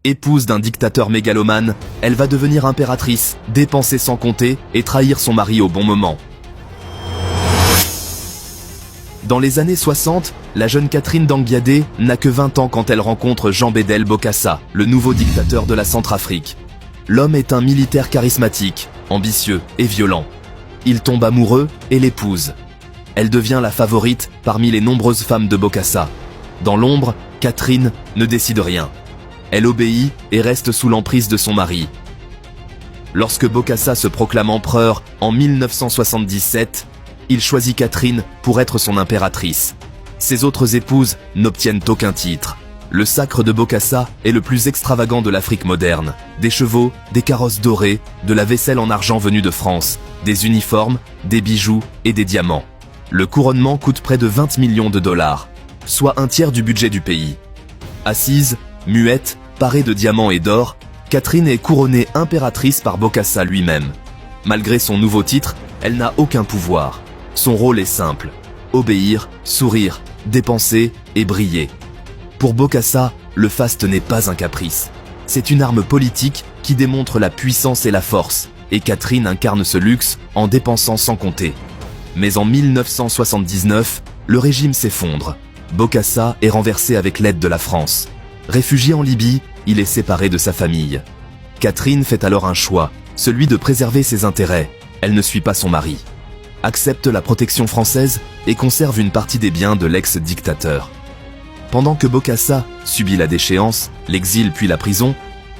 Épouse d'un dictateur mégalomane, elle va devenir impératrice, dépenser sans compter et trahir son mari au bon moment. Dans les années 60, la jeune Catherine d'Anguiadé n'a que 20 ans quand elle rencontre Jean Bédel Bokassa, le nouveau dictateur de la Centrafrique. L'homme est un militaire charismatique, ambitieux et violent. Il tombe amoureux et l'épouse. Elle devient la favorite parmi les nombreuses femmes de Bokassa. Dans l'ombre, Catherine ne décide rien. Elle obéit et reste sous l'emprise de son mari. Lorsque Bokassa se proclame empereur en 1977, il choisit Catherine pour être son impératrice. Ses autres épouses n'obtiennent aucun titre. Le sacre de Bokassa est le plus extravagant de l'Afrique moderne. Des chevaux, des carrosses dorées, de la vaisselle en argent venue de France, des uniformes, des bijoux et des diamants. Le couronnement coûte près de 20 millions de dollars, soit un tiers du budget du pays. Assise, muette, parée de diamants et d'or, Catherine est couronnée impératrice par Bokassa lui-même. Malgré son nouveau titre, elle n'a aucun pouvoir. Son rôle est simple, obéir, sourire, dépenser et briller. Pour Bokassa, le faste n'est pas un caprice. C'est une arme politique qui démontre la puissance et la force, et Catherine incarne ce luxe en dépensant sans compter. Mais en 1979, le régime s'effondre. Bokassa est renversé avec l'aide de la France. Réfugié en Libye, il est séparé de sa famille. Catherine fait alors un choix, celui de préserver ses intérêts. Elle ne suit pas son mari, accepte la protection française et conserve une partie des biens de l'ex-dictateur. Pendant que Bokassa subit la déchéance, l'exil puis la prison,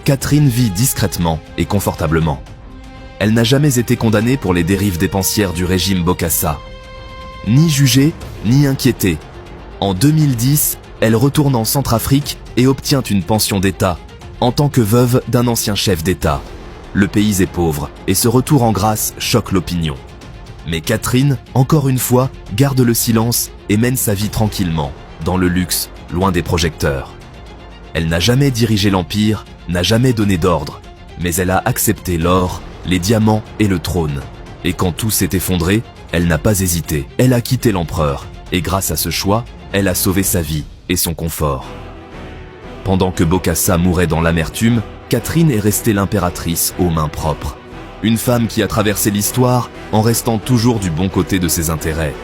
Catherine vit discrètement et confortablement. Elle n'a jamais été condamnée pour les dérives dépensières du régime Bokassa. Ni jugée, ni inquiétée. En 2010, elle retourne en Centrafrique et obtient une pension d'État, en tant que veuve d'un ancien chef d'État. Le pays est pauvre et ce retour en grâce choque l'opinion. Mais Catherine, encore une fois, garde le silence et mène sa vie tranquillement, dans le luxe, loin des projecteurs. Elle n'a jamais dirigé l'Empire, n'a jamais donné d'ordre, mais elle a accepté l'or, les diamants et le trône. Et quand tout s'est effondré, elle n'a pas hésité. Elle a quitté l'empereur, et grâce à ce choix, elle a sauvé sa vie et son confort. Pendant que Bokassa mourait dans l'amertume, Catherine est restée l'impératrice aux mains propres. Une femme qui a traversé l'histoire en restant toujours du bon côté de ses intérêts.